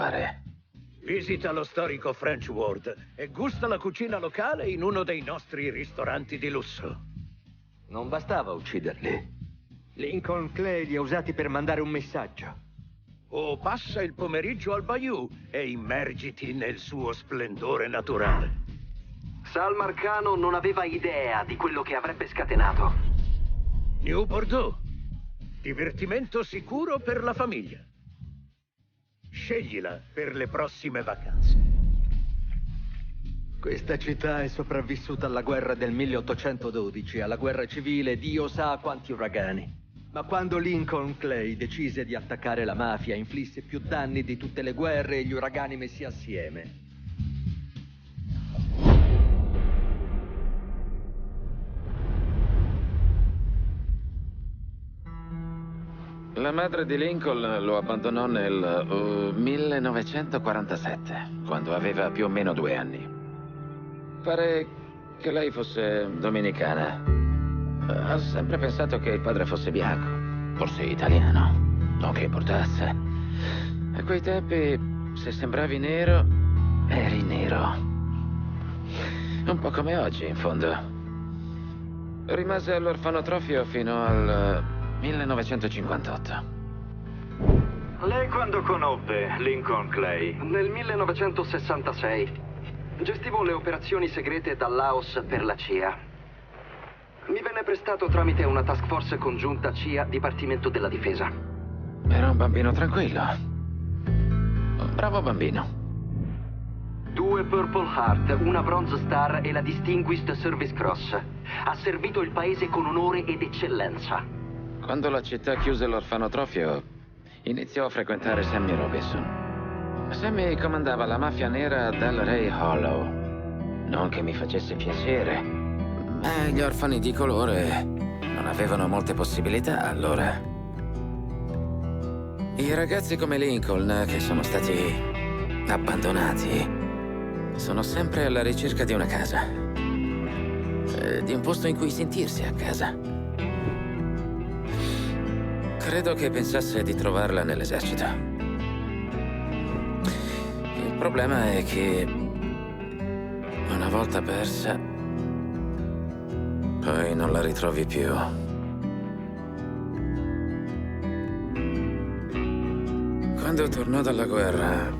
fare? Visita lo storico French Ward e gusta la cucina locale in uno dei nostri ristoranti di lusso. Non bastava ucciderli. Lincoln Clay li ha usati per mandare un messaggio. O passa il pomeriggio al Bayou e immergiti nel suo splendore naturale. Sal Marcano non aveva idea di quello che avrebbe scatenato. New Bordeaux. Divertimento sicuro per la famiglia. Sceglila per le prossime vacanze. Questa città è sopravvissuta alla guerra del 1812, alla guerra civile, Dio sa quanti uragani. Ma quando Lincoln Clay decise di attaccare la mafia, inflisse più danni di tutte le guerre e gli uragani messi assieme. La madre di Lincoln lo abbandonò nel 1947, quando aveva più o meno 2 anni. Pare che lei fosse dominicana. Ha sempre pensato che il padre fosse bianco, forse italiano, non che importasse. A quei tempi, se sembravi nero, eri nero. Un po' come oggi, in fondo. Rimase all'orfanotrofio fino al 1958. Lei quando conobbe Lincoln Clay? Nel 1966. Gestivo le operazioni segrete dal Laos per la CIA. Mi venne prestato tramite una task force congiunta CIA Dipartimento della Difesa. Era un bambino tranquillo. Un bravo bambino. 2 Purple Heart, una Bronze Star e la Distinguished Service Cross. Ha servito il paese con onore ed eccellenza. Quando la città chiuse l'orfanotrofio, iniziò a frequentare Sammy Robinson. Sammy comandava la mafia nera dal Ray Hollow. Non che mi facesse piacere, ma gli orfani di colore non avevano molte possibilità allora. I ragazzi come Lincoln, che sono stati abbandonati, sono sempre alla ricerca di una casa. Di un posto in cui sentirsi a casa. Credo che pensasse di trovarla nell'esercito. Il problema è che una volta persa, poi non la ritrovi più. Quando tornò dalla guerra,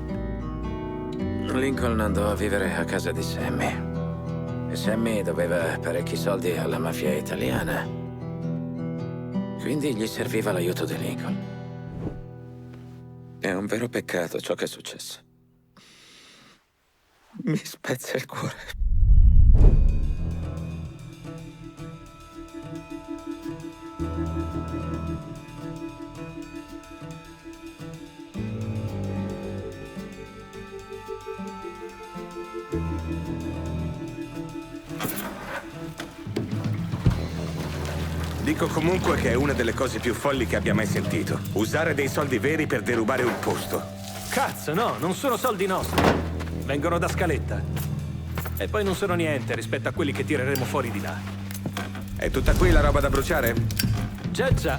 Lincoln andò a vivere a casa di Sammy. E Sammy doveva parecchi soldi alla mafia italiana. Quindi gli serviva l'aiuto di Lincoln. È un vero peccato ciò che è successo. Mi spezza il cuore. Dico comunque che è una delle cose più folli che abbia mai sentito. Usare dei soldi veri per derubare un posto. Cazzo, no, non sono soldi nostri. Vengono da Scaletta. E poi non sono niente rispetto a quelli che tireremo fuori di là. È tutta qui la roba da bruciare? Già, già.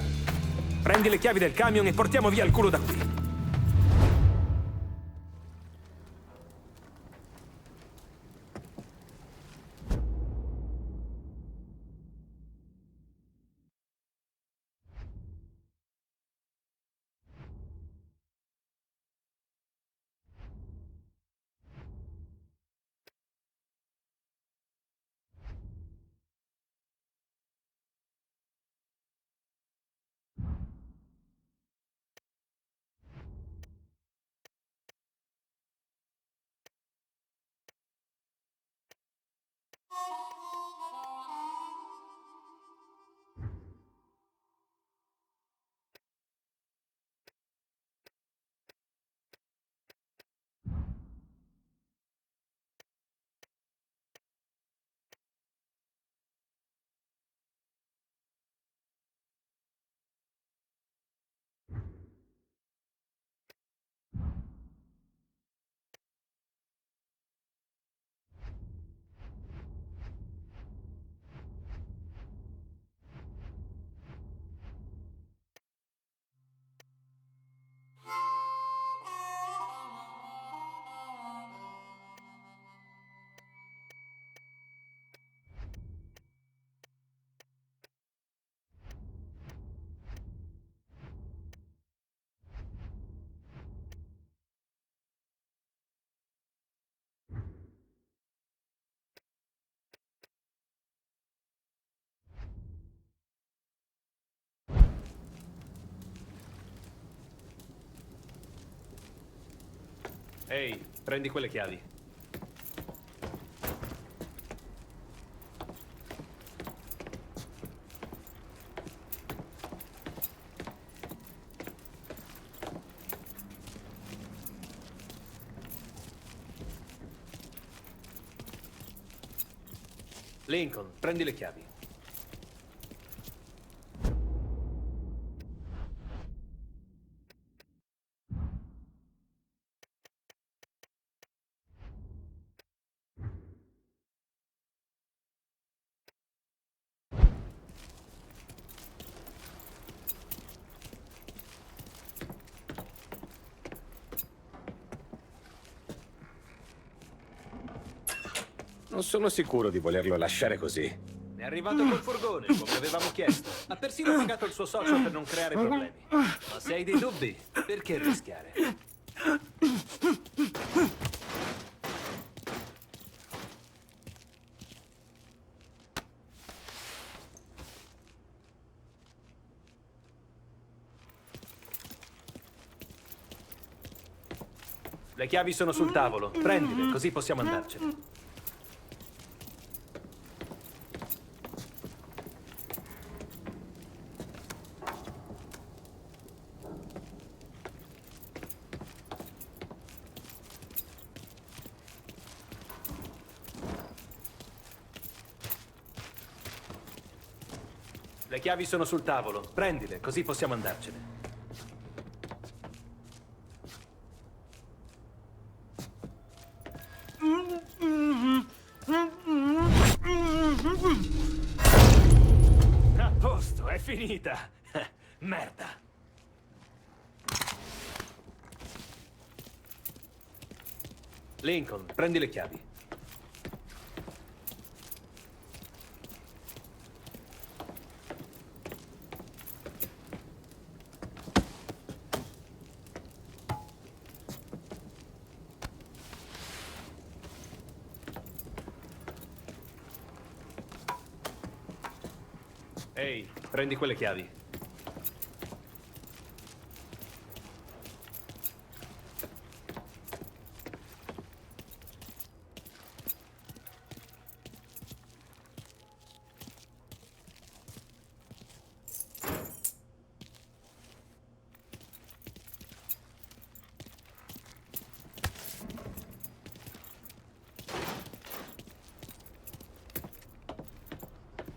Prendi le chiavi del camion e portiamo via il culo da qui. Ehi, prendi quelle chiavi. Lincoln, prendi le chiavi. Non sono sicuro di volerlo lasciare così. È arrivato col furgone, come avevamo chiesto. Ha persino pagato il suo socio per non creare problemi. Ma se hai dei dubbi, perché rischiare? Le chiavi sono sul tavolo. Prendile, così possiamo andarcene. Le chiavi sono sul tavolo. Prendile, così possiamo andarcene. A posto, è finita. Merda. Lincoln, prendi le chiavi. Ehi, prendi quelle chiavi.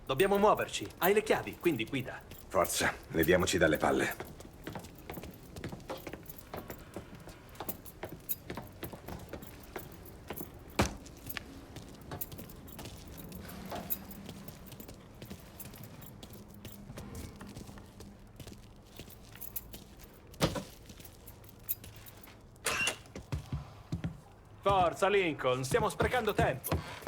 Dobbiamo muoverci. Hai le chiavi, quindi guida. Forza, leviamoci dalle palle. Forza, Lincoln, stiamo sprecando tempo.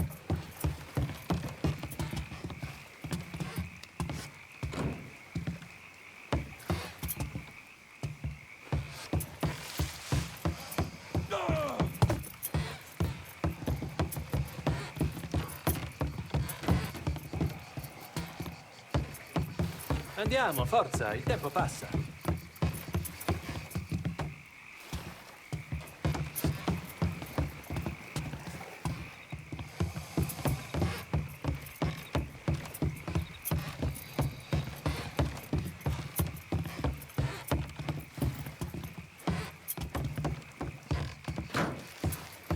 Andiamo, forza, il tempo passa.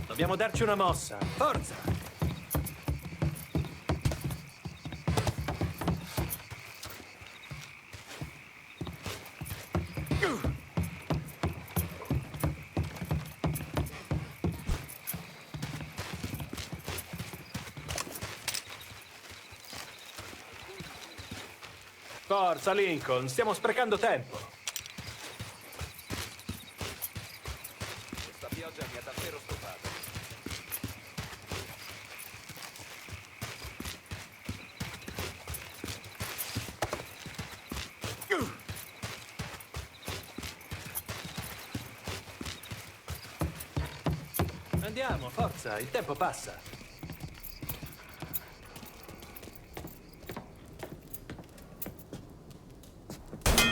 Dobbiamo darci una mossa. Forza! Forza, Lincoln, stiamo sprecando tempo. Questa pioggia mi ha davvero stufato. Andiamo, forza, il tempo passa.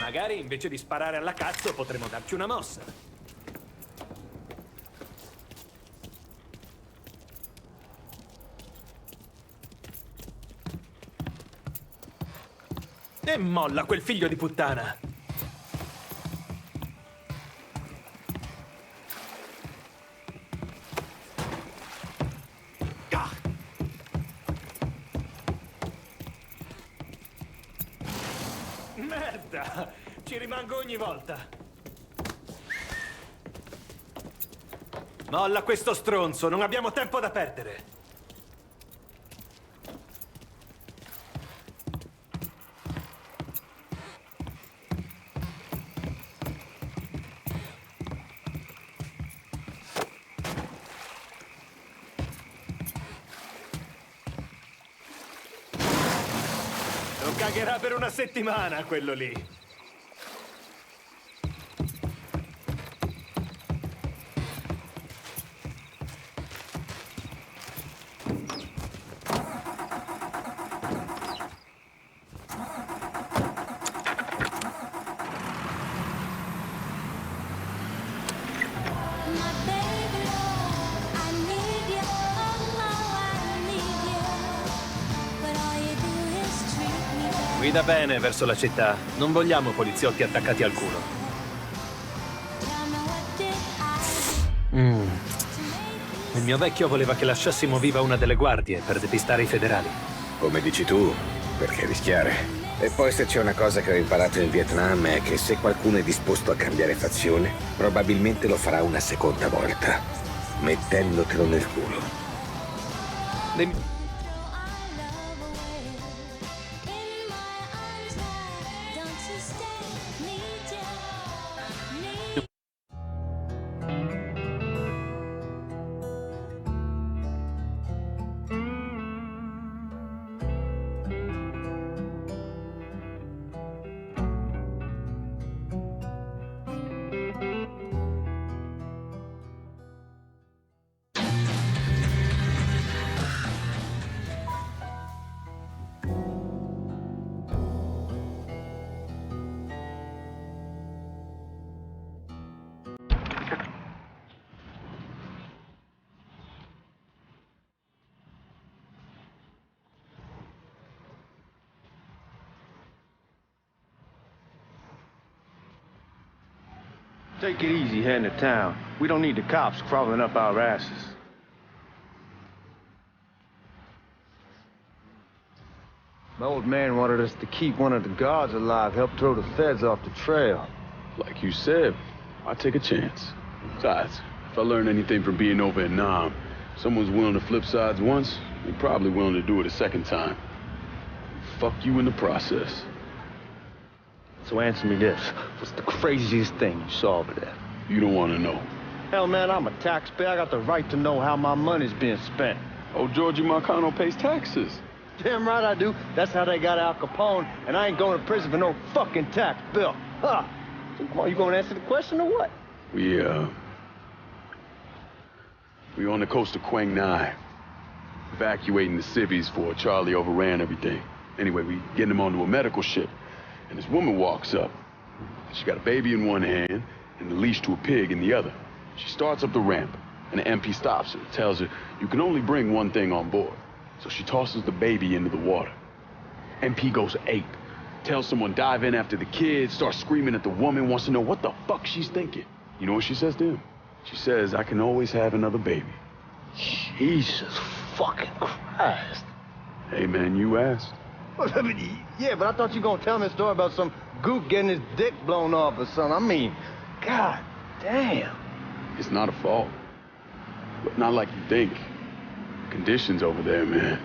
Magari invece di sparare alla cazzo potremmo darci una mossa. E molla quel figlio di puttana. Ah. Merda! Ci rimango ogni volta. Molla questo stronzo, non abbiamo tempo da perdere. Non cagherà per una settimana, quello lì. Guida bene verso la città. Non vogliamo poliziotti attaccati al culo. Il mio vecchio voleva che lasciassimo viva una delle guardie per depistare i federali. Come dici tu, perché rischiare? E poi se c'è una cosa che ho imparato in Vietnam è che se qualcuno è disposto a cambiare fazione, probabilmente lo farà una seconda volta, mettendotelo nel culo. Take it easy heading to town. We don't need the cops crawling up our asses. My old man wanted us to keep one of the guards alive, help throw the feds off the trail. Like you said, I take a chance. Besides, if I learn anything from being over in Nam, if someone's willing to flip sides once, they're probably willing to do it a second time. Fuck you in the process. So answer me this. What's the craziest thing you saw over there? You don't want to know. Hell, man, I'm a taxpayer. I got the right to know how my money's being spent. Oh, Georgie Marcano pays taxes. Damn right I do. That's how they got Al Capone, and I ain't going to prison for no fucking tax bill. Huh. So come on, you gonna answer the question or what? We on the coast of Quang Nai, evacuating the civvies for Charlie overran everything. Anyway, we getting them onto a medical ship, and this woman walks up. She got a baby in one hand and the leash to a pig in the other. She starts up the ramp, and the MP stops her, tells her, you can only bring one thing on board. So she tosses the baby into the water. MP goes ape, tells someone dive in after the kid, starts screaming at the woman, wants to know what the fuck she's thinking. You know what she says to him? She says, I can always have another baby. Jesus fucking Christ. Hey, man, you asked. Well, I mean, yeah, but I thought you were gonna tell me a story about some gook getting his dick blown off or something. I mean, god damn. It's not a fault. But not like you think. Conditions over there, man.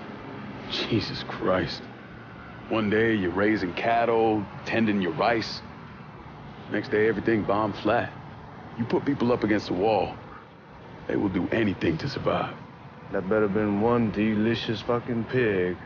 Jesus Christ. One day you're raising cattle, tending your rice. Next day everything bombed flat. You put people up against the wall, they will do anything to survive. That better been one delicious fucking pig.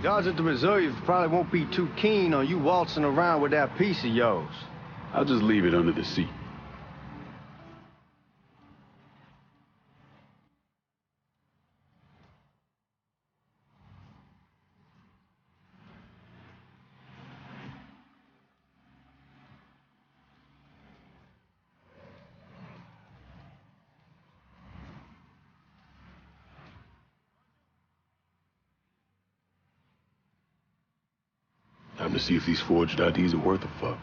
Guards at the Missouri probably won't be too keen on you waltzing around with that piece of yours. I'll just leave it under the seat. Time to see if these forged IDs are worth a fuck.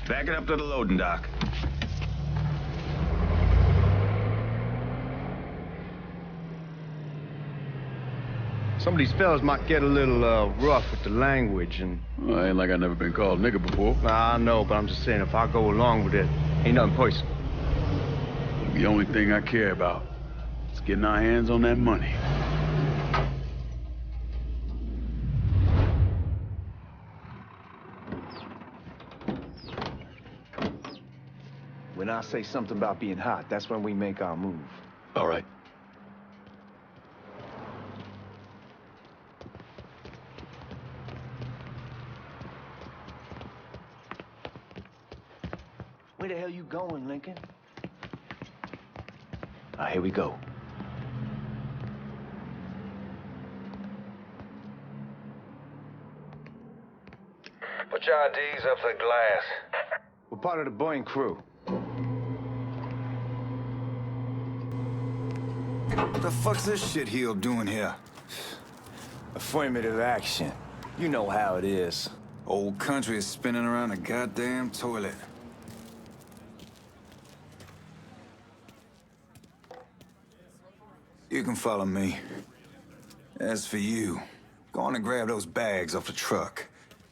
Back it up to the loading dock. Some of these fellas might get a little rough with the language and... Well, ain't like I never been called nigger before. Nah, I know, but I'm just saying, if I go along with it, ain't nothing personal. The only thing I care about is getting our hands on that money. When I say something about being hot, that's when we make our move. All right. Where the hell you going, Lincoln? Here we go. Put your IDs up to the glass. We're part of the Boeing crew. What the fuck's this shitheel doing here? Affirmative action. You know how it is. Old country is spinning around a goddamn toilet. You can follow me. As for you, go on and grab those bags off the truck.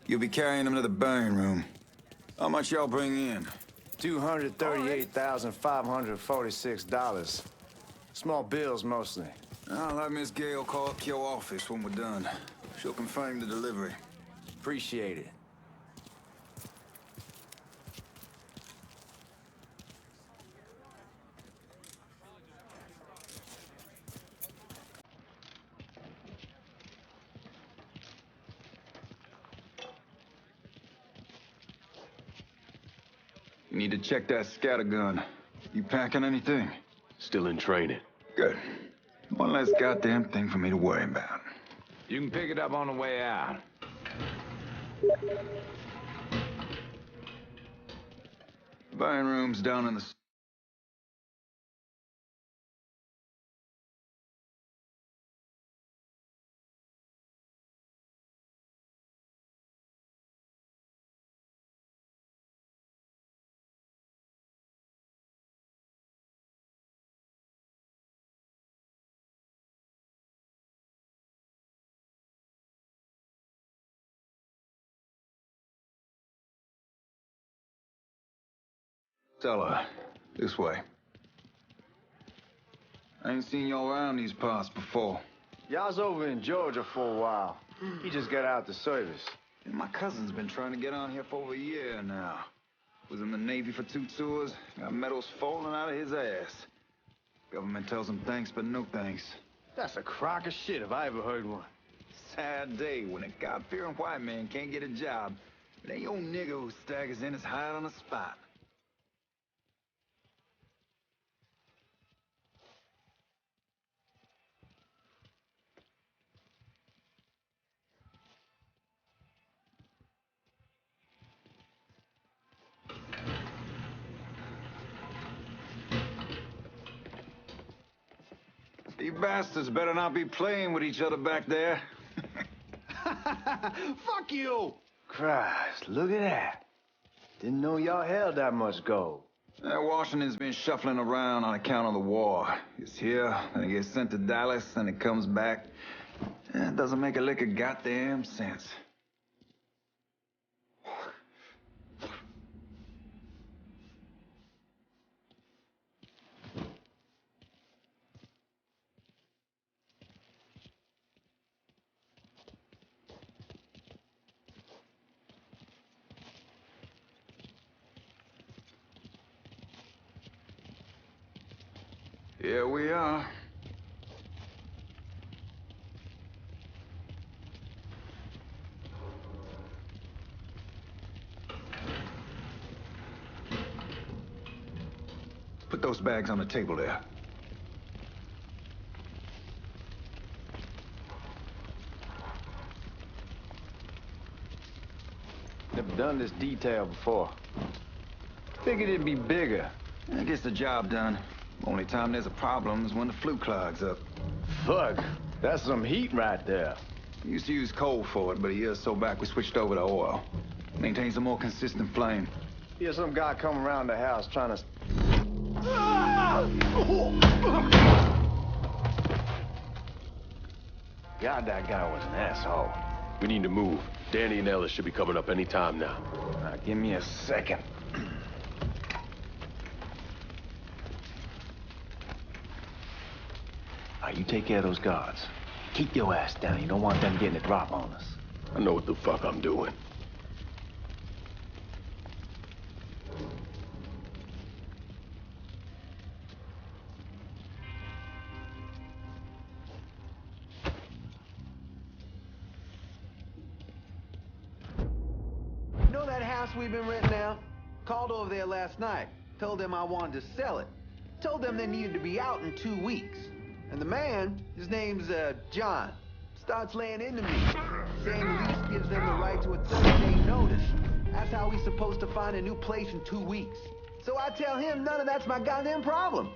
You'll be carrying them to the burning room. How much y'all bring in? $238,546. Small bills, mostly. I'll have Miss Gale call up your office when we're done. She'll confirm the delivery. Appreciate it. You need to check that scatter gun. You packing anything? Still in training. Good. One less goddamn thing for me to worry about. You can pick it up on the way out. Burning room's down in the... Stella, this way. I ain't seen y'all around these parts before. Y'all's over in Georgia for a while. He just got out the service. And my cousin's been trying to get on here for over a year now. Was in the Navy for 2 tours, got medals falling out of his ass. Government tells him thanks, but no thanks. That's a crock of shit if I ever heard one. Sad day when a God-fearing white man can't get a job. It ain't your nigga who staggers in his hide on the spot. You bastards better not be playing with each other back there. Fuck you! Christ, look at that. Didn't know y'all held that much gold. Washington's been shuffling around on account of the war. It's here, then it gets sent to Dallas, then it comes back. It doesn't make a lick of goddamn sense. Here we are. Put those bags on the table there. Never done this detail before. Figured it'd be bigger. It gets the job done. Only time there's a problem is when the flue clogs up. Fuck, that's some heat right there. We used to use coal for it, but a year or so back we switched over to oil. Maintains a more consistent flame. Here's some guy come around the house trying to... God, that guy was an asshole. We need to move. Danny and Ellis should be coming up any time now. Give me a second. You take care of those guards. Keep your ass down. You don't want them getting a drop on us. I know what the fuck I'm doing. You know that house we've been renting out? Called over there last night. Told them I wanted to sell it. Told them they needed to be out in 2 weeks. And the man, his name's John, starts laying into me, saying the lease gives them the right to a 30-day notice. That's how he's supposed to find a new place in 2 weeks. So I tell him none of that's my goddamn problem.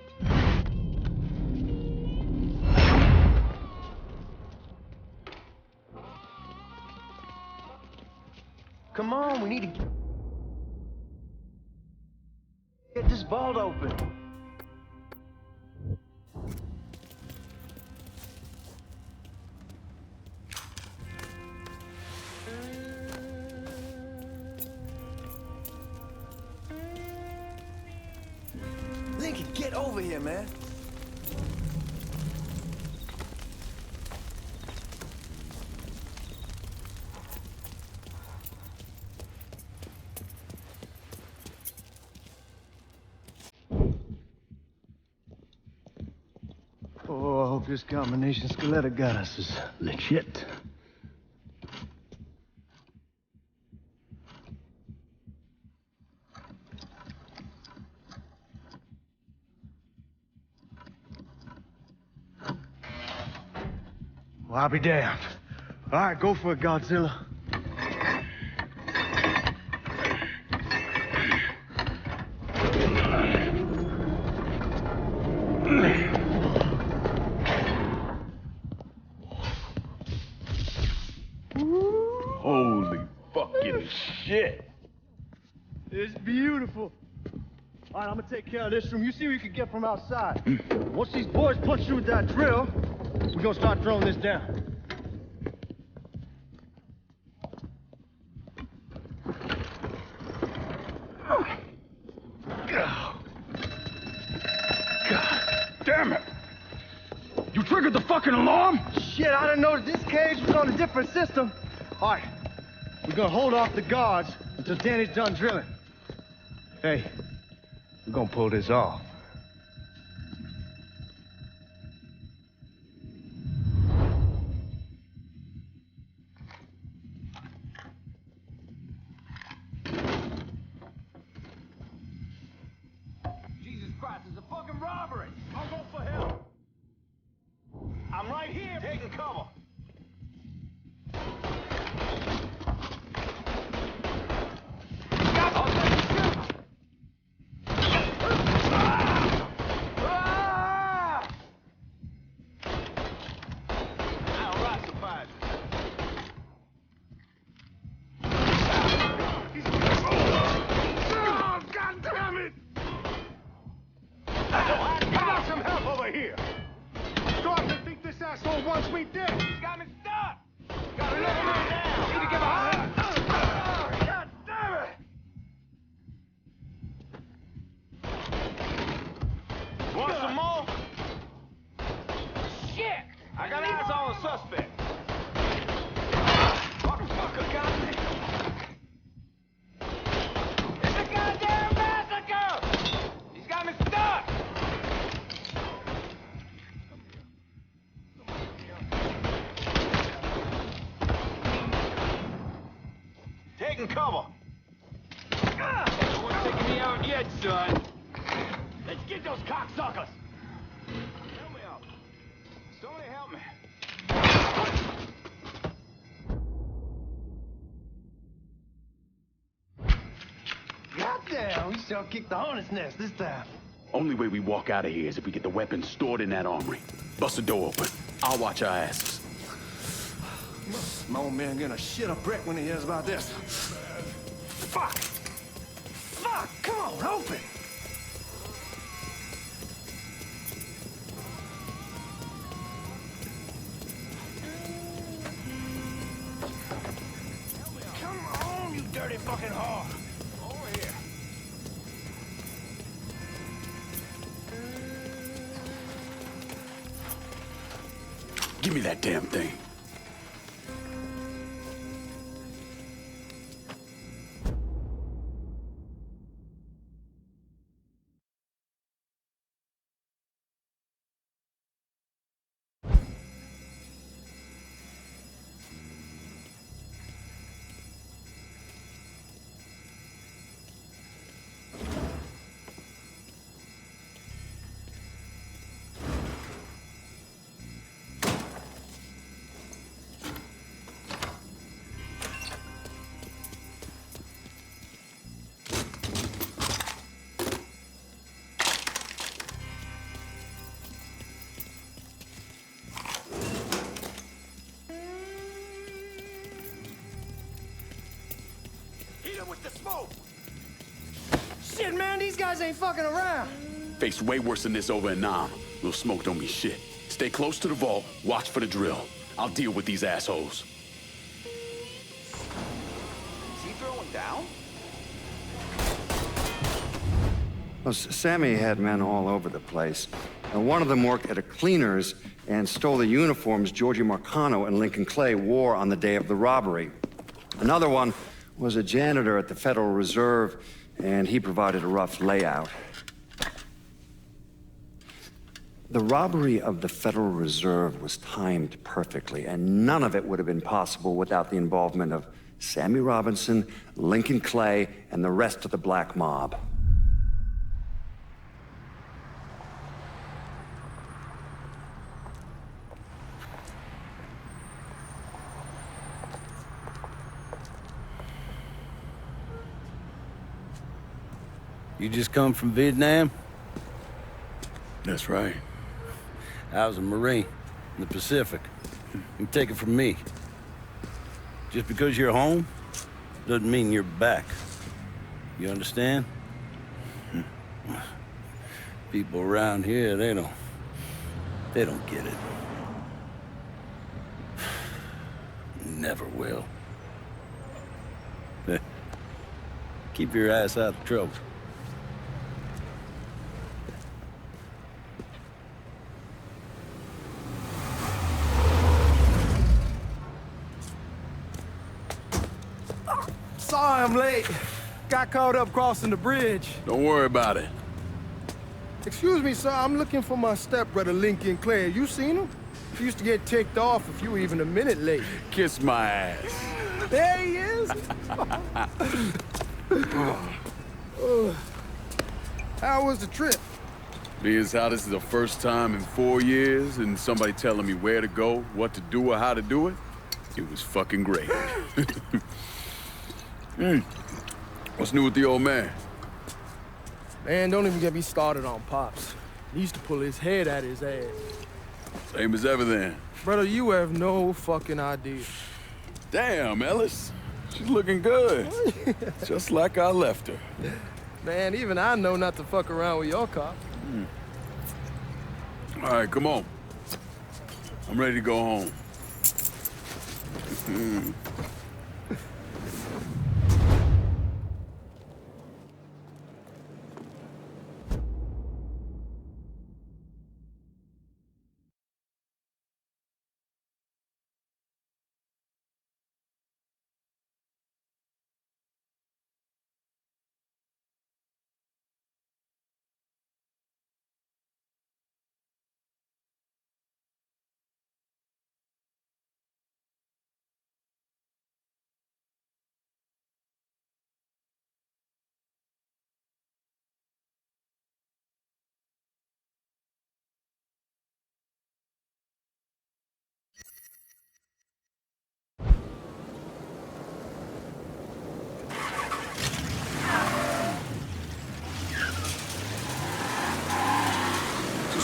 Come on, we need to get this vault open. Lincoln, get over here, man. Oh, I hope this combination Scaletta got us is legit. Well, I'll be damned. All right, go for it, Godzilla. Holy fucking shit. It's beautiful. All right, I'm gonna take care of this room. You see what you can get from outside. Once these boys punch you with that drill, we're gonna start throwing this down. God damn it! You triggered the fucking alarm? Shit, I didn't know that this cage was on a different system. All right, we're gonna hold off the guards until Danny's done drilling. Hey, we're gonna pull this off. Jesus Christ, it's a fucking robbery! I'll go for help! I'm right here, taking cover! son. Let's get those cocksuckers! Help me out. Somebody help me. Goddamn, we shall kick the hornet's nest this time. Only way we walk out of here is if we get the weapons stored in that armory. Bust the door open. I'll watch our asses. My old man gonna shit a brick when he hears about this. Fuck! Fuck! Come on, open! Come on, you dirty fucking whore! Over here. Give me that damn thing. With the smoke! Shit, man, these guys ain't fucking around. Faced way worse than this over in Nam. Little smoke don't mean shit. Stay close to the vault, watch for the drill. I'll deal with these assholes. Is he throwing down? Well, Sammy had men all over the place. One of them worked at a cleaner's and stole the uniforms Georgie Marcano and Lincoln Clay wore on the day of the robbery. Another one was a janitor at the Federal Reserve, and he provided a rough layout. The robbery of the Federal Reserve was timed perfectly, and none of it would have been possible without the involvement of Sammy Robinson, Lincoln Clay, and the rest of the black mob. You just come from Vietnam? That's right. I was a Marine in the Pacific. You take it from me. Just because you're home doesn't mean you're back. You understand? People around here, they don't get it. Never will. Keep your ass out of trouble. Sorry I'm late. Got caught up crossing the bridge. Don't worry about it. Excuse me, sir. I'm looking for my stepbrother, Lincoln Clay. You seen him? He used to get ticked off if you were even a minute late. Kiss my ass. There he is. How was the trip? Being as how this is the first time in 4 years and somebody telling me where to go, what to do, or how to do it, it was fucking great. What's new with the old man? Man, don't even get me started on Pops. He used to pull his head out his ass. Same as ever then. Brother, you have no fucking idea. Damn, Ellis. She's looking good. Just like I left her. Man, even I know not to fuck around with your cop. All right, come on. I'm ready to go home.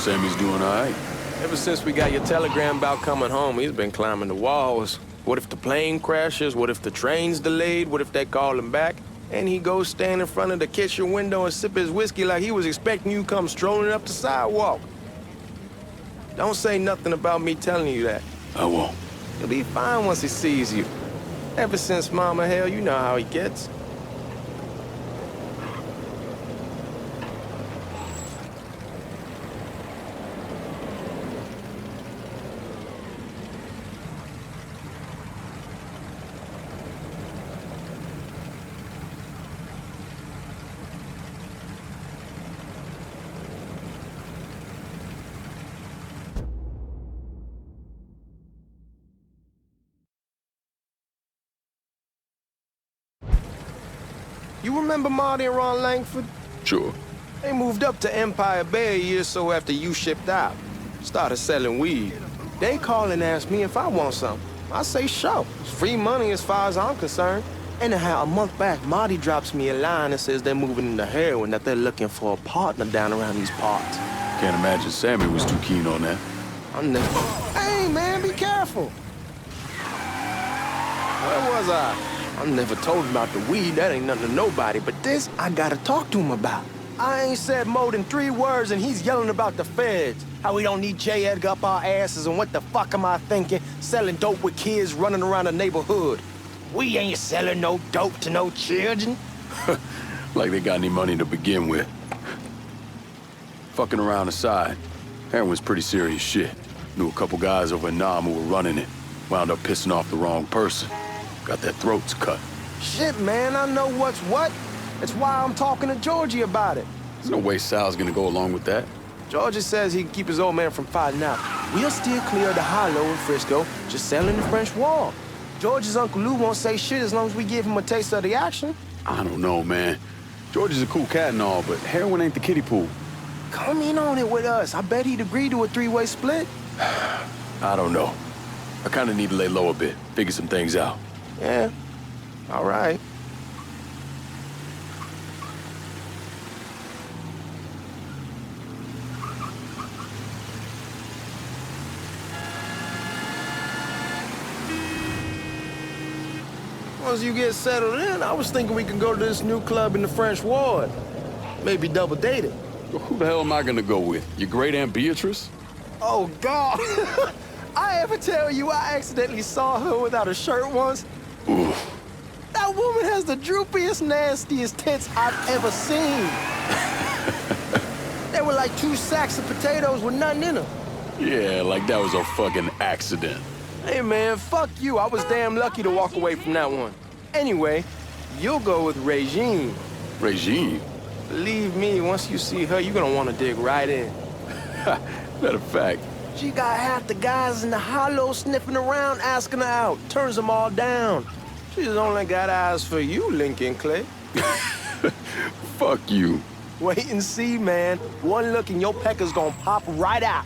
Sammy's doing all right. Ever since we got your telegram about coming home, he's been climbing the walls. What if the plane crashes? What if the train's delayed? What if they call him back? And he goes stand in front of the kitchen window and sip his whiskey like he was expecting you to come strolling up the sidewalk. Don't say nothing about me telling you that. I won't. He'll be fine once he sees you. Ever since Mama Hell, you know how he gets. You remember Marty and Ron Langford? Sure. They moved up to Empire Bay a year or so after you shipped out. Started selling weed. They call and ask me if I want some. I say sure. It's free money as far as I'm concerned. Anyhow, a month back, Marty drops me a line and says they're moving into heroin, that they're looking for a partner down around these parts. Can't imagine Sammy was too keen on that. I'm never... Hey, man, be careful. Where was I? I never told him about the weed. That ain't nothing to nobody. But this, I gotta talk to him about. I ain't said more than 3 words, and he's yelling about the feds. How we don't need J. Edgar up our asses, and what the fuck am I thinking? Selling dope with kids running around the neighborhood. We ain't selling no dope to no children. Like they got any money to begin with. Fucking around aside, heroin's pretty serious shit. Knew a couple guys over in Nam who were running it. Wound up pissing off the wrong person. Got their throats cut. Shit, man, I know what's what. That's why I'm talking to Georgie about it. There's no way Sal's gonna go along with that. Georgie says he can keep his old man from fighting out. We'll still clear the hollow in Frisco, just selling the French Wall. George's Uncle Lou won't say shit as long as we give him a taste of the action. I don't know, man. George is a cool cat and all, but heroin ain't the kiddie pool. Come in on it with us. I bet he'd agree to a 3-way split. I don't know. I kind of need to lay low a bit, figure some things out. Yeah, all right. Once you get settled in, I was thinking we could go to this new club in the French Ward. Maybe double date it. Who the hell am I gonna go with? Your great Aunt Beatrice? Oh, God. I ever tell you I accidentally saw her without a shirt once? Oof. That woman has the droopiest, nastiest tits I've ever seen. They were like 2 sacks of potatoes with nothing in them. Yeah, like that was a fucking accident. Hey, man, fuck you. I was damn lucky to walk away from that one. Anyway, you'll go with Regine. Regine? Believe me, once you see her, you're gonna want to dig right in. Matter of fact. She got half the guys in the hollow sniffing around, asking her out. Turns them all down. She's only got eyes for you, Lincoln Clay. Fuck you. Wait and see, man. One look and your pecker's gonna pop right out.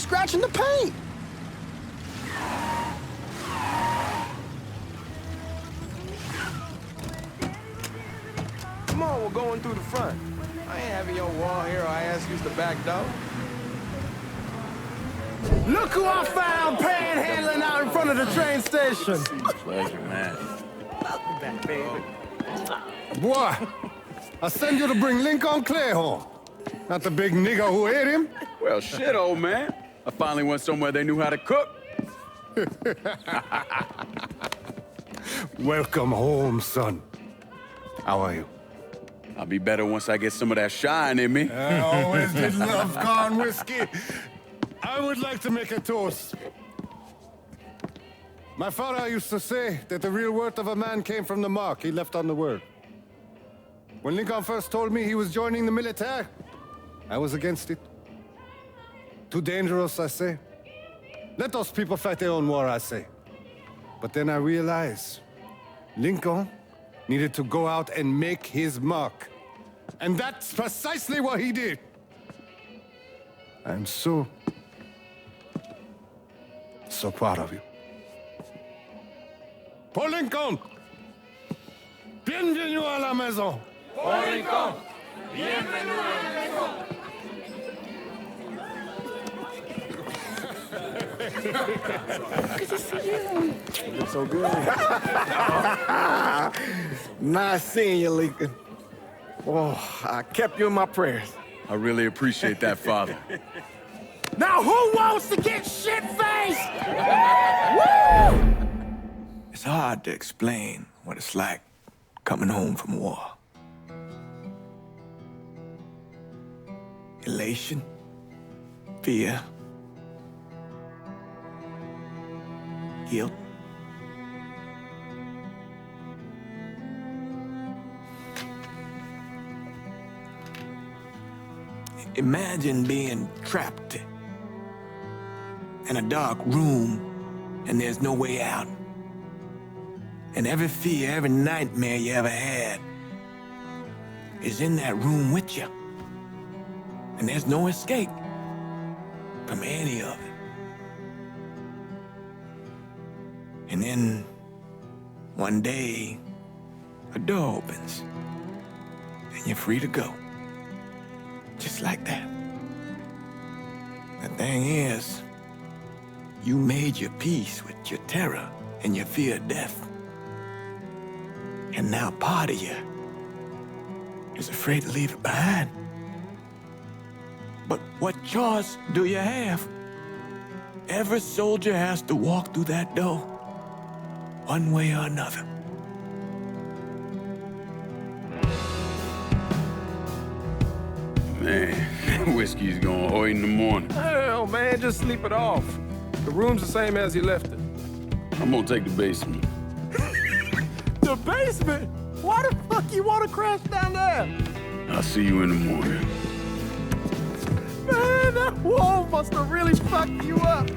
scratching the paint. Come on, we're going through the front. I ain't having your war hero ass use the back door. Look who I found panhandling out in front of the train station. Pleasure, man. Welcome back, baby. Boy, I sent you to bring Lincoln Clay home. Not the big nigger who ate him. Well, shit, old man. I finally went somewhere they knew how to cook. Welcome home, son. How are you? I'll be better once I get some of that shine in me. I always did love corn whiskey. I would like to make a toast. My father used to say that the real worth of a man came from the mark he left on the world. When Lincoln first told me he was joining the military, I was against it. Too dangerous, I say. Let those people fight their own war, I say. But then I realized Lincoln needed to go out and make his mark. And that's precisely what he did. I'm so proud of you. Paul Lincoln! Bienvenue à la maison! Paul Lincoln! Bienvenue à la maison! Good to see you. You look so good. Nice seeing you, Lincoln. Oh, I kept you in my prayers. I really appreciate that, Father. Now who wants to get shit-faced? Woo! It's hard to explain what it's like coming home from war. Elation, fear, guilt. Imagine being trapped in a dark room and there's no way out. And every fear, every nightmare you ever had is in that room with you. And there's no escape from any of it. And then one day, a door opens and you're free to go. Just like that. The thing is, you made your peace with your terror and your fear of death. And now part of you is afraid to leave it behind. But what choice do you have? Every soldier has to walk through that door, one way or another. Man, whiskey's going hoy in the morning. Hell, man, just sleep it off. The room's the same as you left it. I'm gonna take the basement. The basement? Why the fuck you want to crash down there? I'll see you in the morning. Man, that wall must have really fucked you up.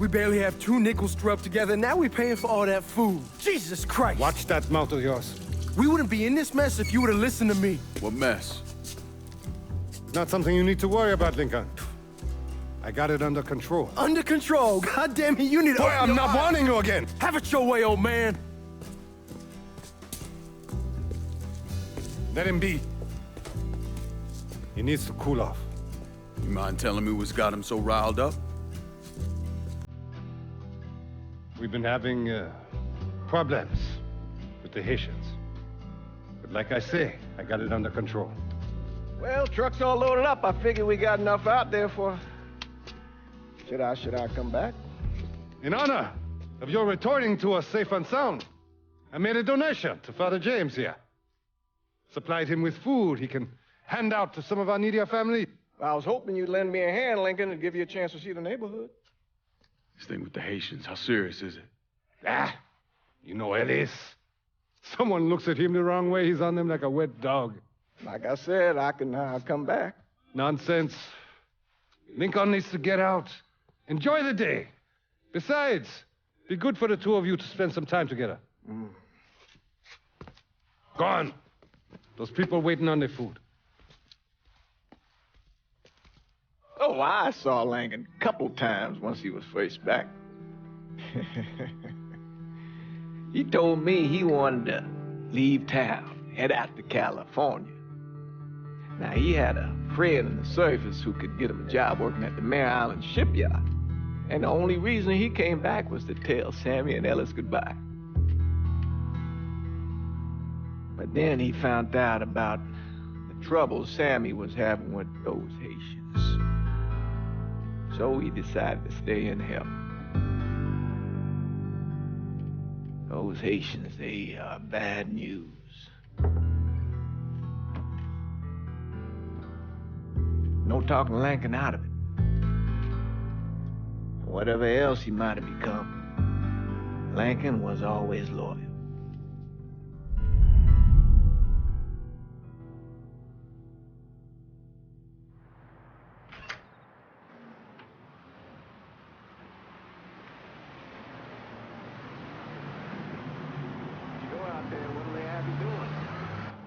We barely have 2 nickels to rub together, and now we're paying for all that food. Jesus Christ. Watch that mouth of yours. We wouldn't be in this mess if you would have listened to me. What mess? It's not something you need to worry about, Lincoln. I got it under control. Under control? God damn it, you need to... Boy, I'm not warning you again. Have it your way, old man. Let him be. He needs to cool off. You mind telling me what's got him so riled up? We've been having problems with the Haitians. But like I say, I got it under control. Well, truck's all loaded up. I figure we got enough out there for... Should I come back? In honor of your returning to us safe and sound, I made a donation to Father James here. Supplied him with food he can hand out to some of our needier family. I was hoping you'd lend me a hand, Lincoln, and give you a chance to see the neighborhood. This thing with the Haitians, how serious is it? Ah, you know it is. Someone looks at him the wrong way, he's on them like a wet dog. Like I said, I can come back. Nonsense. Lincoln needs to get out. Enjoy the day. Besides, be good for the two of you to spend some time together. Go on. Those people waiting on their food. Oh, I saw Lincoln a couple times once he was first back. He told me he wanted to leave town, head out to California. Now, he had a friend in the service who could get him a job working at the Mare Island shipyard. And the only reason he came back was to tell Sammy and Ellis goodbye. But then he found out about the trouble Sammy was having with those Haitians. So he decided to stay and help. Those Haitians, they are bad news. No talking Lincoln out of it. Whatever else he might have become, Lincoln was always loyal.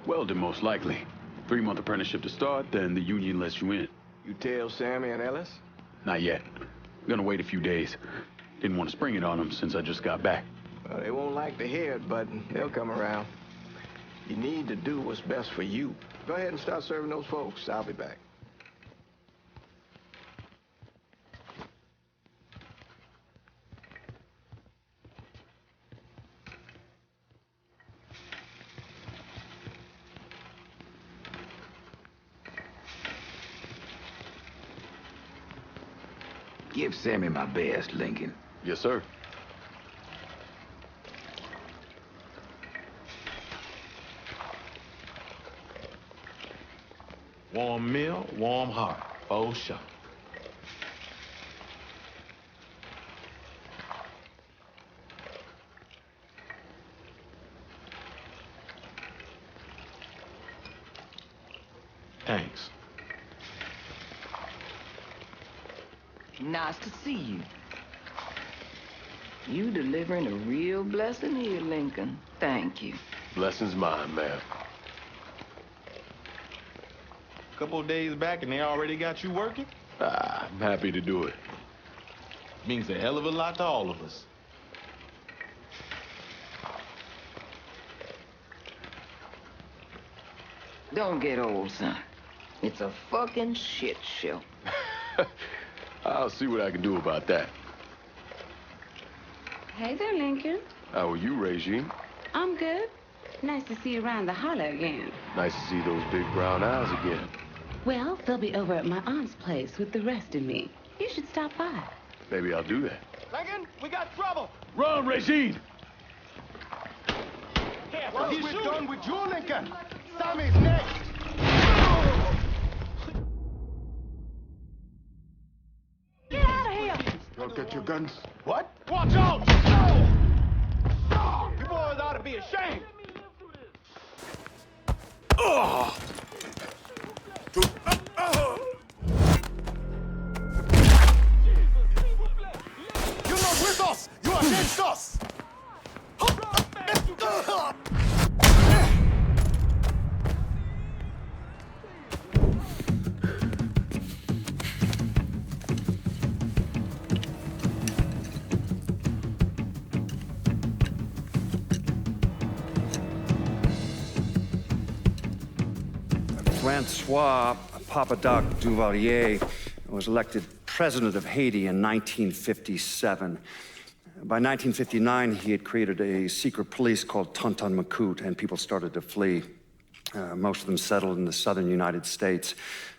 Welding, most likely. 3-month apprenticeship to start, then the union lets you in. You tell Sammy and Ellis? Not yet. I'm gonna wait a few days. Didn't want to spring it on them since I just got back. Well, they won't like to hear it, but they'll come around. You need to do what's best for you. Go ahead and start serving those folks. I'll be back. Give Sammy my best, Lincoln. Yes, sir. Warm meal, warm heart. Oh, sure. Thanks. Nice to see you. You delivering a real blessing here, Lincoln. Thank you. Blessing's mine, ma'am. Couple of days back and they already got you working? I'm happy to do it. Means a hell of a lot to all of us. Don't get old, son. It's a fucking shit show. I'll see what I can do about that. Hey there, Lincoln. How are you, Regine? I'm good. Nice to see you around the holler again. Nice to see those big brown eyes again. Well, they'll be over at my aunt's place with the rest of me. You should stop by. Maybe I'll do that. Lincoln, we got trouble. Run, Regine! Once we're done with you, Lincoln, Sammy's next. Get out of here! Don't get your guns. What? Watch out! No! You boys ought to be ashamed. Oh! You Francois Papadoc Duvalier was elected president of Haiti in 1957. By 1959, he had created a secret police called Tonton Macoute, and people started to flee. Most of them settled in the southern United States.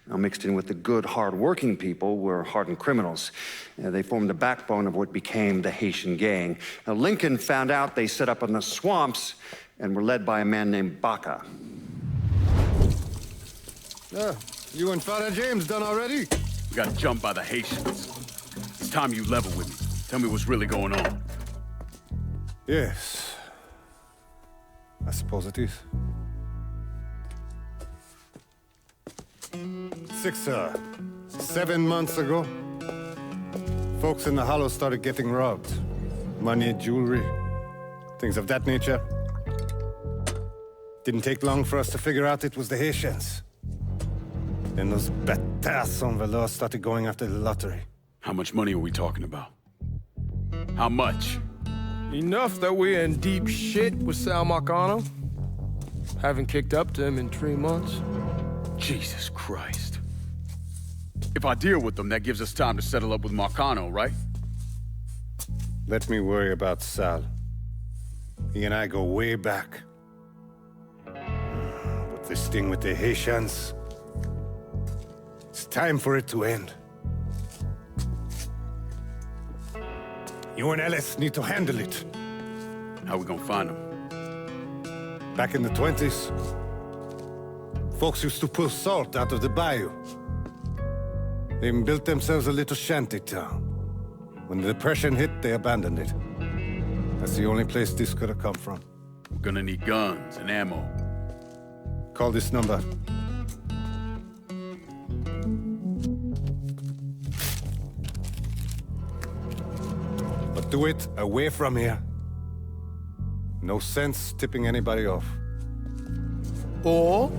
Now, mixed in with the good, hard-working people were hardened criminals. They formed the backbone of what became the Haitian Gang. Now, Lincoln found out they set up in the swamps and were led by a man named Baca. You and Father James done already? We got jumped by the Haitians. It's time you level with me. Tell me what's really going on. Yes. I suppose it is. 7 months ago, folks in the Hollow started getting robbed. Money, jewelry, things of that nature. Didn't take long for us to figure out it was the Haitians. Then those bâtards en velours started going after the lottery. How much money are we talking about? How much? Enough that we're in deep shit with Sal Marcano. Haven't kicked up to him in 3 months. Jesus Christ. If I deal with them, that gives us time to settle up with Marcano, right? Let me worry about Sal. He and I go way back. But this thing with the Haitians, it's time for it to end. You and Ellis need to handle it. How we gonna find them? Back in the 20s, folks used to pull salt out of the bayou. They even built themselves a little shanty town. When the Depression hit, they abandoned it. That's the only place this could have come from. We're gonna need guns and ammo. Call this number. But do it away from here. No sense tipping anybody off. Or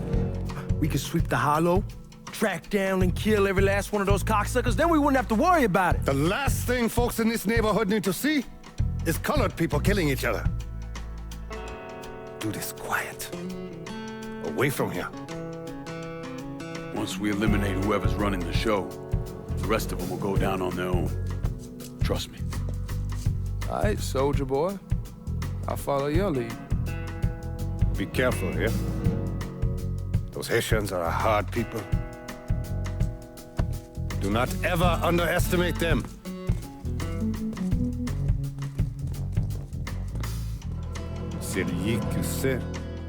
we could sweep the Hollow, track down and kill every last one of those cocksuckers, then we wouldn't have to worry about it. The last thing folks in this neighborhood need to see is colored people killing each other. Do this quiet. Away from here. Once we eliminate whoever's running the show, the rest of them will go down on their own. Trust me. All right, soldier boy. I'll follow your lead. Be careful, yeah? Those Haitians are a hard people. Do not ever underestimate them. Celui qui sait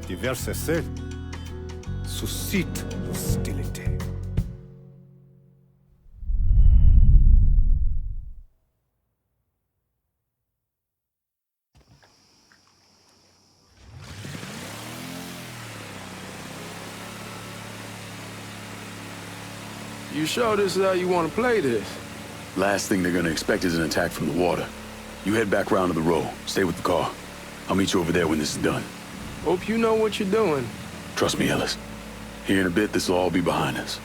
diverser suscite l'hostilité. You sure this is how you want to play this? Last thing they're gonna expect is an attack from the water. You head back round to the row. Stay with the car. I'll meet you over there when this is done. Hope you know what you're doing. Trust me, Ellis. Here in a bit, this will all be behind us.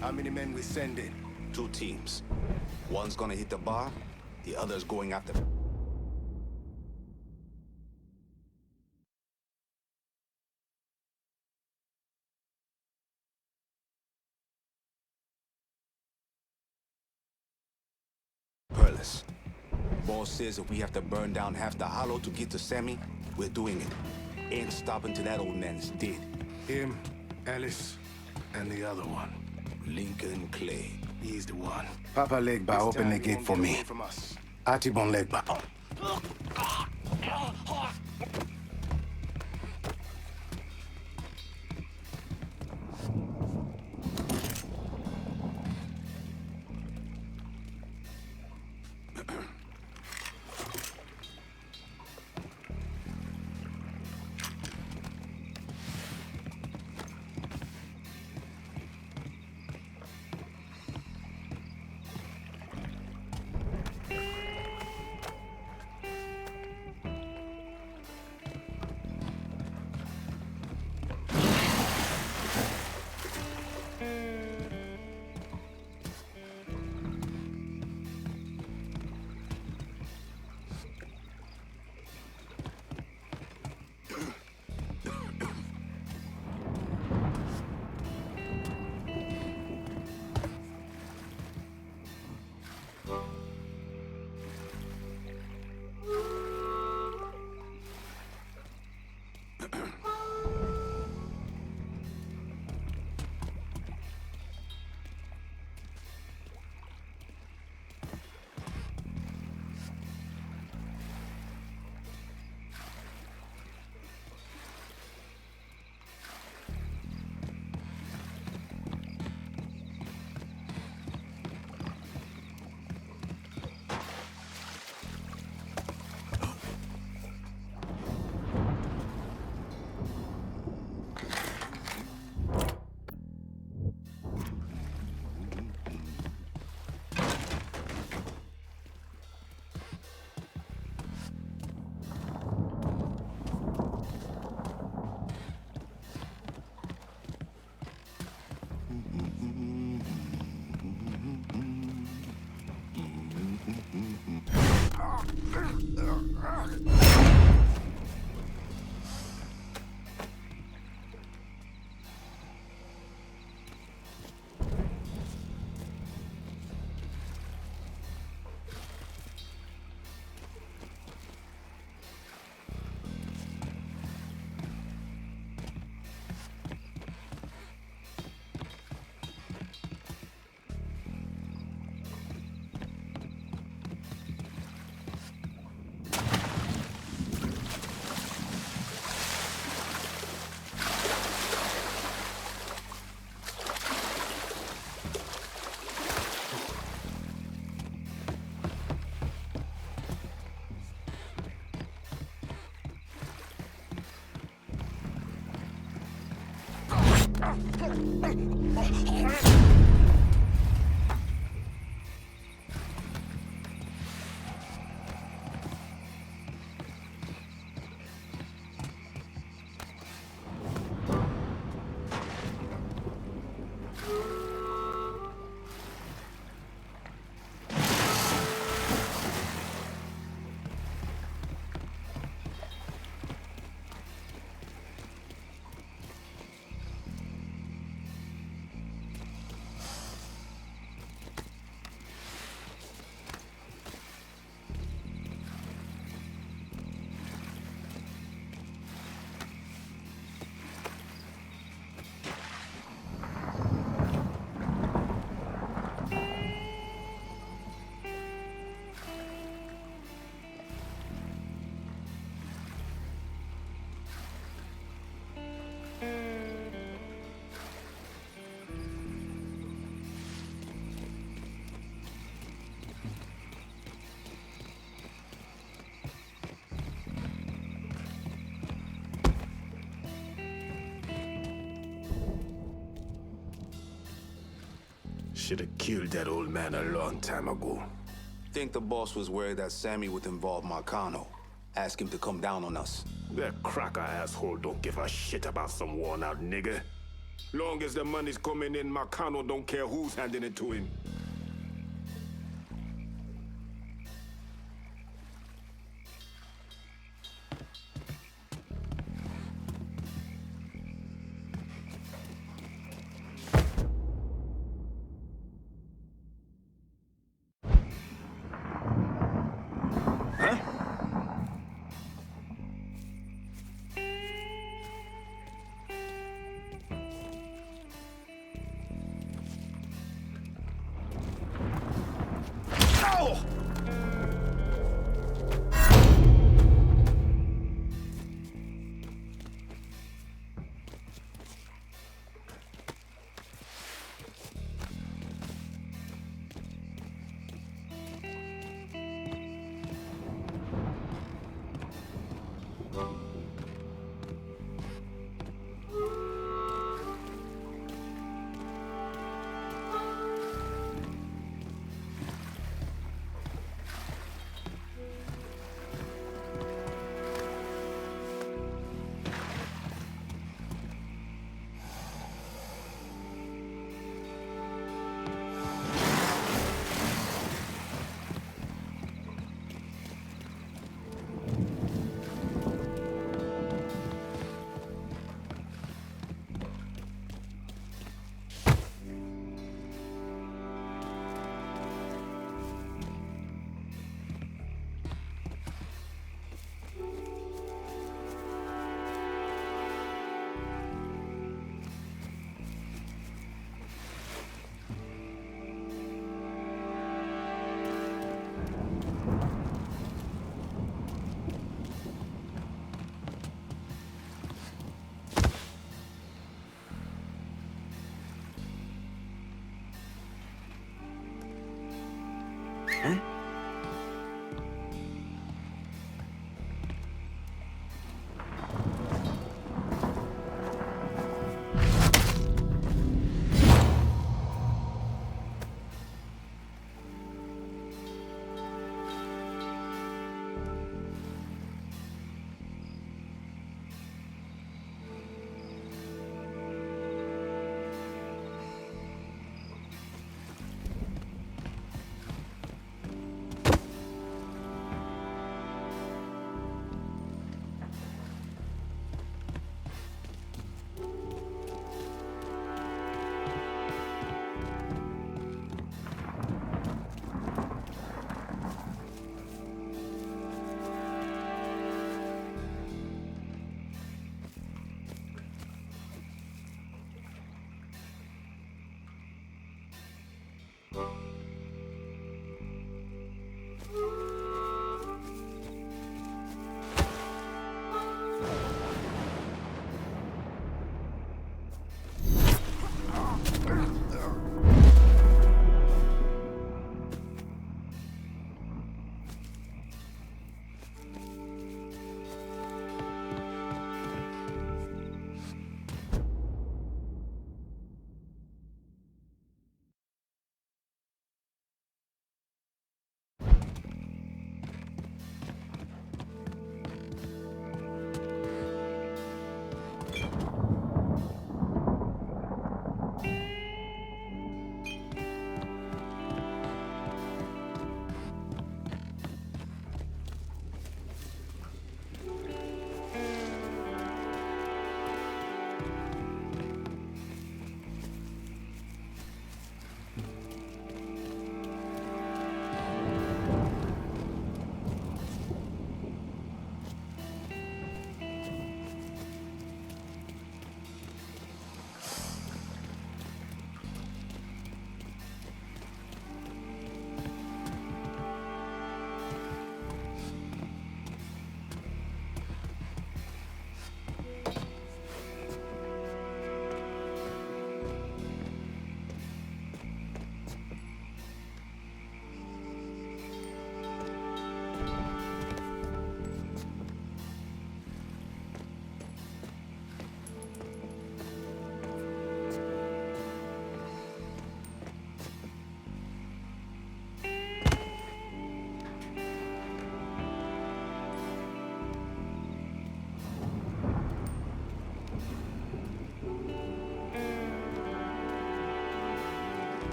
How many men we send in? 2 teams. One's gonna hit the bar, the other's going after. Perlis. Boss says if we have to burn down half the Hollow to get to Sammy, we're doing it. Ain't stopping till that old man's dead. Him, Ellis, and the other one. Lincoln Clay. He's the one. Papa Legba, open the gate for me. Atibon Legba. Should have killed that old man a long time ago. Think the boss was worried that Sammy would involve Marcano. Ask him to come down on us. That cracker asshole don't give a shit about some worn-out nigga. Long as the money's coming in, Marcano don't care who's handing it to him.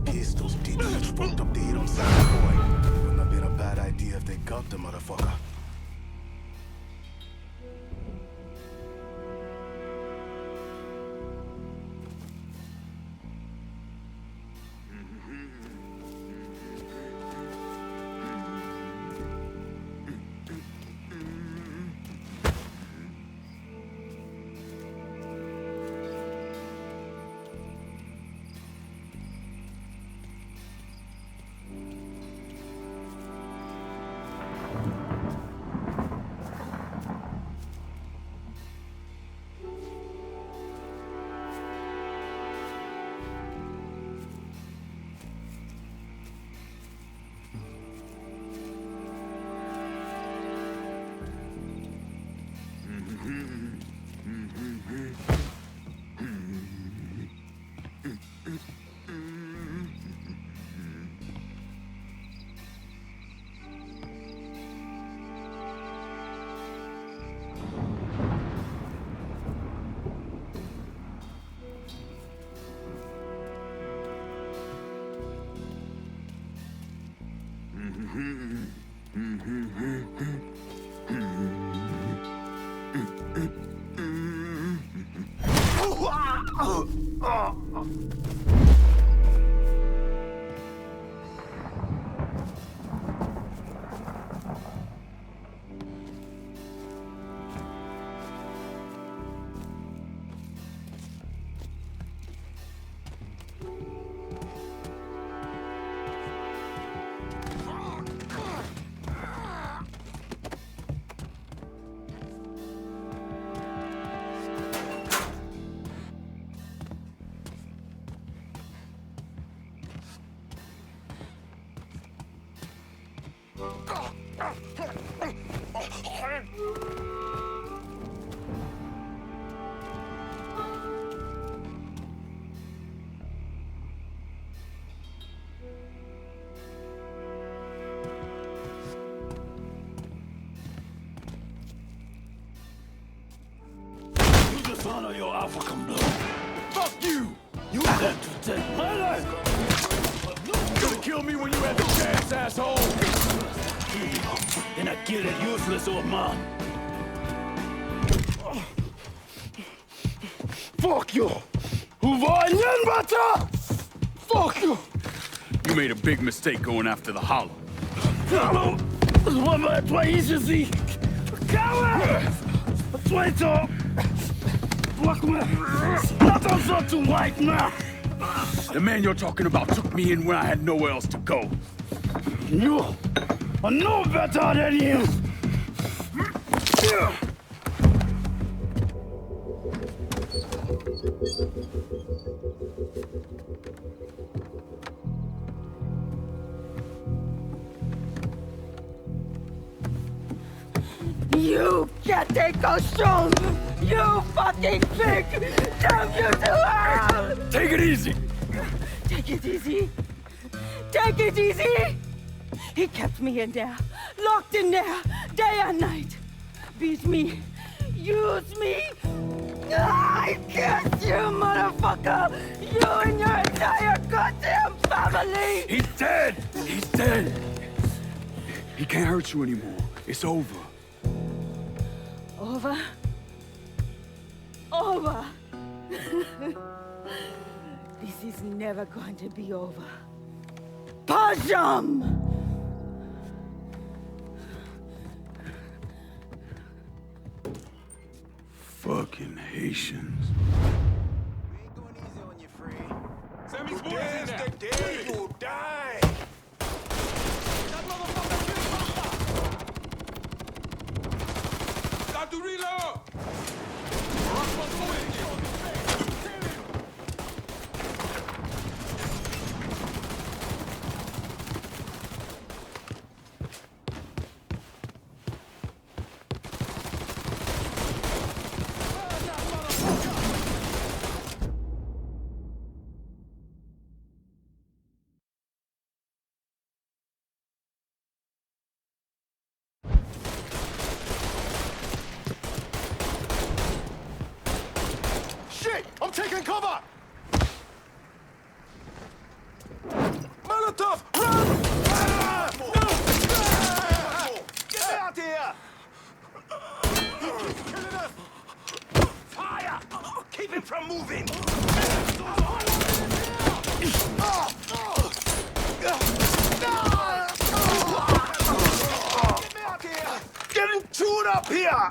Pistols, DDH fucked up the heat on South Boy. Wouldn't have been a bad idea if they got the motherfucker. Honor your African blood. Fuck you! You had to take my life! You gonna kill me when you had the chance, asshole! Then I kill that useless old man. Fuck you! Fuck you! You made a big mistake going after the Hollow. Hollow? Toi ici! Coward! Toi Not too white now! The man you're talking about took me in when I had nowhere else to go. You are no better than him! You can't take costume! You fucking pig! Damn you to hell! Take it easy! Take it easy! Take it easy! He kept me in there, locked in there, day and night. Beat me, use me. I curse you, motherfucker! You and your entire goddamn family! He's dead! He's dead! He can't hurt you anymore. It's over. Over? Over! This is never going to be over. Pajam! Fucking Haitians. Sammy's boys in there. The day you die. Got to reload. I'm taking cover! Molotov! Run! Ah! No! Ah! Get me out here! Killing us! Fire! Keep him from moving! Get me out here! Getting chewed up here!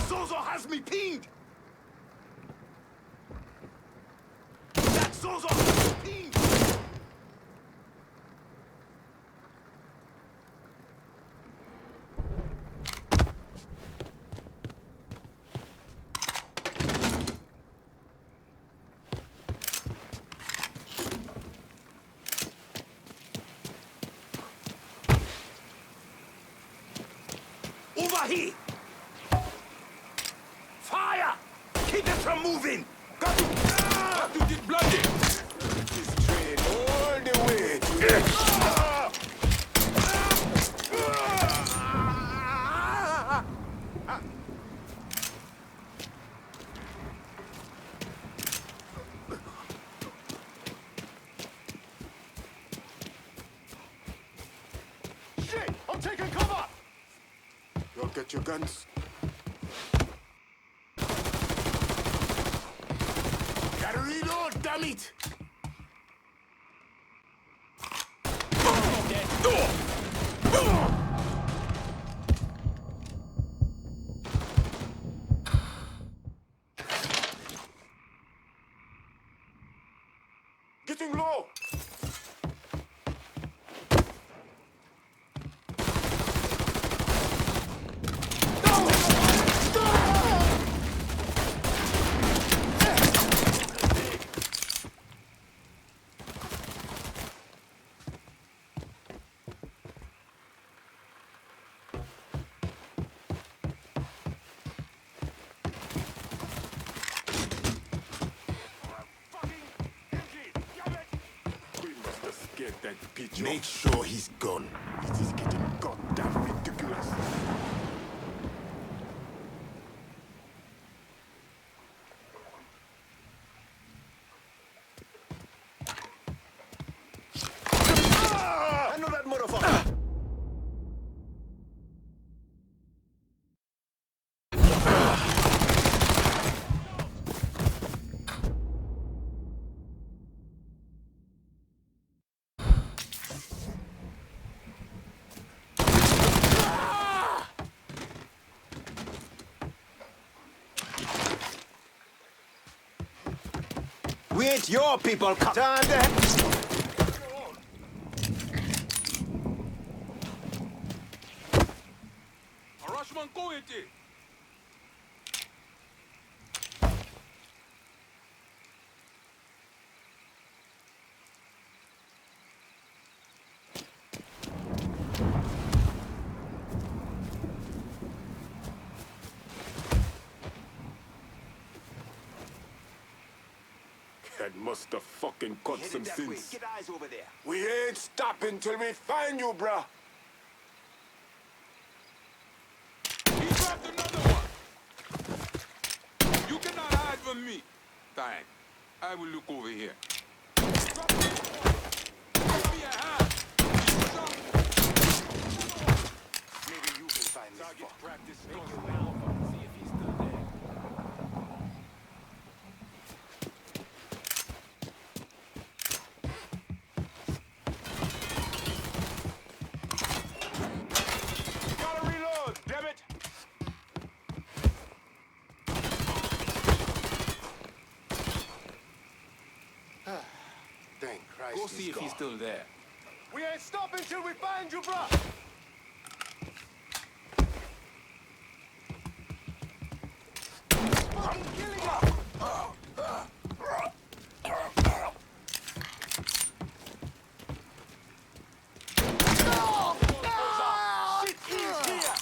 Zozo has me pinned! That Zozo has me pinned! Wahi! Fire! Keep it from moving! Got to... Got to get bloody! This train all the way to Shit! I'm taking cover! Y'all get your guns. Gotta reload, damn it! Getting low! That bitch. Make sure he's gone. This is getting goddamn ridiculous. I know that motherfucker. We ain't your people, time to... Rushman, go with it! That must have fucking cut some sense. Get eyes over there. We ain't stopping till we find you, bruh. He dropped another one! You cannot hide from me. Fine. I will look over here. Drop me. Give me a hand. Maybe you can find this Target fuck. practice. Make your way alpha. See if he's still there. Gotta reload, damn it! Thank Christ. Go see if he's still there. We ain't stopping till we find you, bruh! I'm killing you! Shit is here!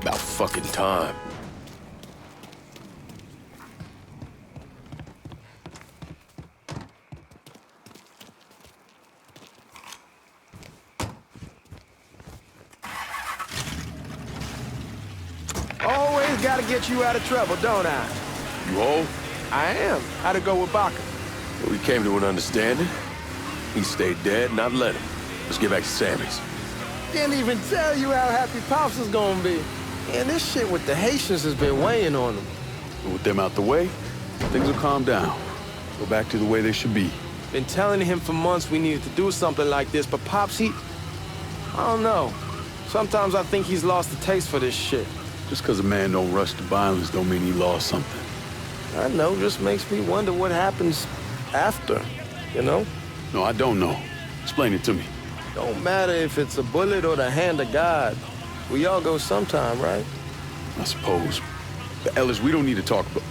About fucking time. Always gotta get you out of trouble, don't I? You old? I am. How'd it go with Baca? We came to an understanding. He stayed dead, and I've let him. Let's get back to Sammy's. Didn't even tell you how happy Pops is gonna be. And this shit with the Haitians has been weighing on him. But with them out the way, things will calm down. Go back to the way they should be. Been telling him for months we needed to do something like this, but Pops, I don't know. Sometimes I think he's lost the taste for this shit. Just because a man don't rush to violence don't mean he lost something. I know, just makes me wonder what happens after, you know? No, I don't know. Explain it to me. Don't matter if it's a bullet or the hand of God. We all go sometime, right? I suppose. But Ellis, we don't need to talk about...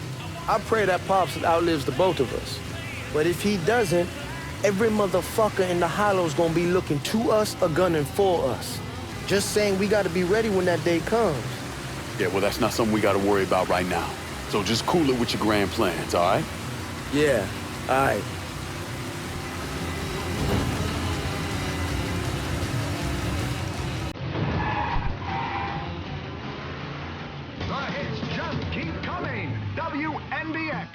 I pray that Pops outlives the both of us. But if he doesn't, every motherfucker in the hollow's gonna be looking to us or gunning for us. Just saying we gotta be ready when that day comes. Yeah, well, that's not something we gotta worry about right now. So just cool it with your grand plans, all right? Yeah, all right. The hits just keep coming. WNBX.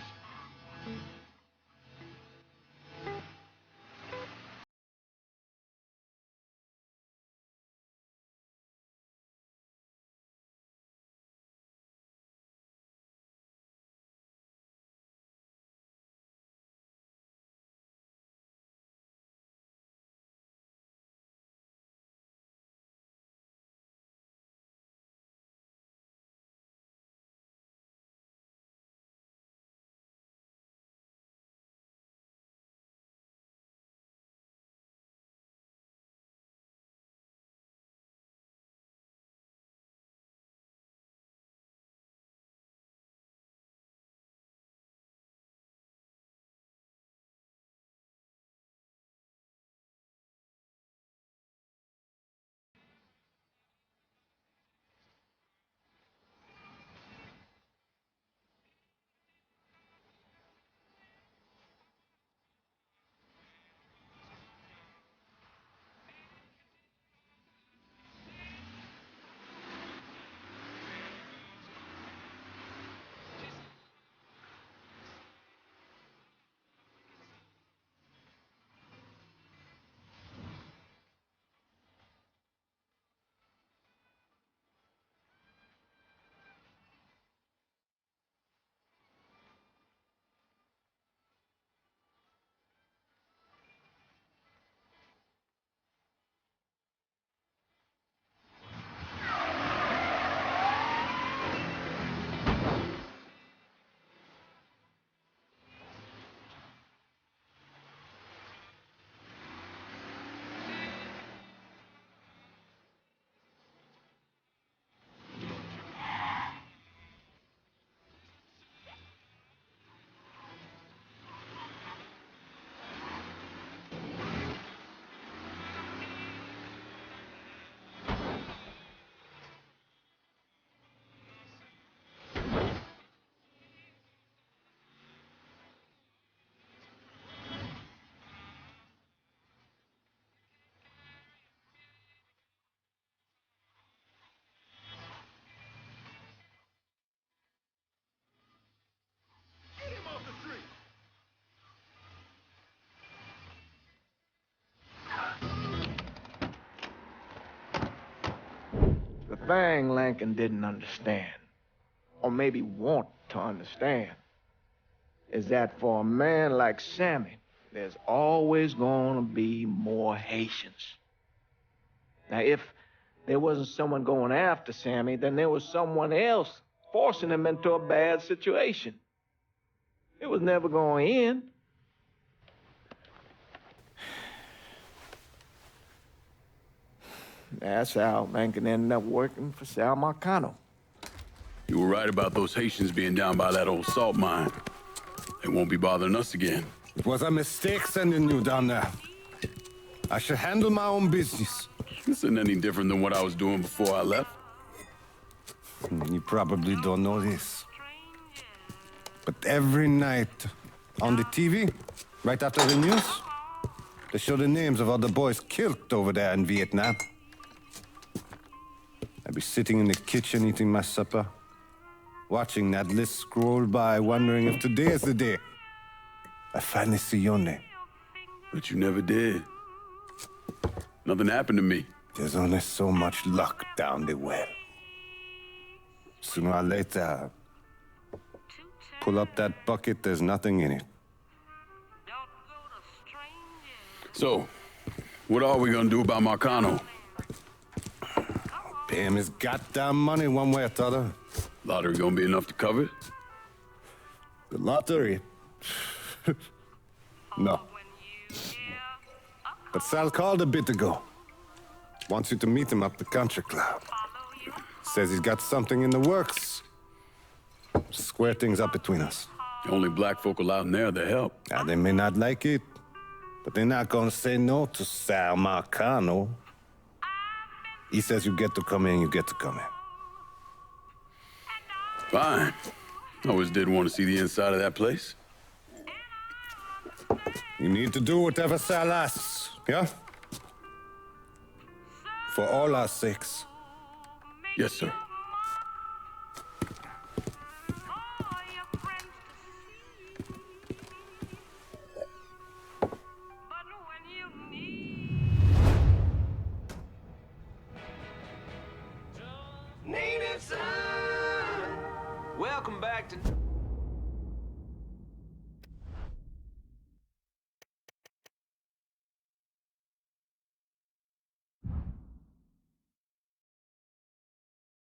The thing Lincoln didn't understand, or maybe want to understand, is that for a man like Sammy, there's always gonna be more Haitians. Now, if there wasn't someone going after Sammy, then there was someone else forcing him into a bad situation. It was never going to end. That's how Lincoln ended up working for Sal Marcano. You were right about those Haitians being down by that old salt mine. They won't be bothering us again. It was a mistake sending you down there. I should handle my own business. This isn't any different than what I was doing before I left. You probably don't know this. But every night on the TV, right after the news, they show the names of all the boys killed over there in Vietnam. I'd be sitting in the kitchen eating my supper, watching that list scroll by, wondering if today is the day I finally see your name. But you never did. Nothing happened to me. There's only so much luck down the well. Sooner or later, pull up that bucket, there's nothing in it. So, what are we gonna do about Marcano? Pay him his goddamn money one way or the other. Lottery gonna be enough to cover it? The lottery? No. But Sal called a bit ago. Wants you to meet him up the country club. Says he's got something in the works. Square things up between us. The only black folk allowed in there to help. Now, they may not like it, but they're not gonna say no to Sal Marcano. He says you get to come in, you get to come in. Fine. I always did want to see the inside of that place. You need to do whatever Sal asks, yeah? For all our sakes. Yes, sir.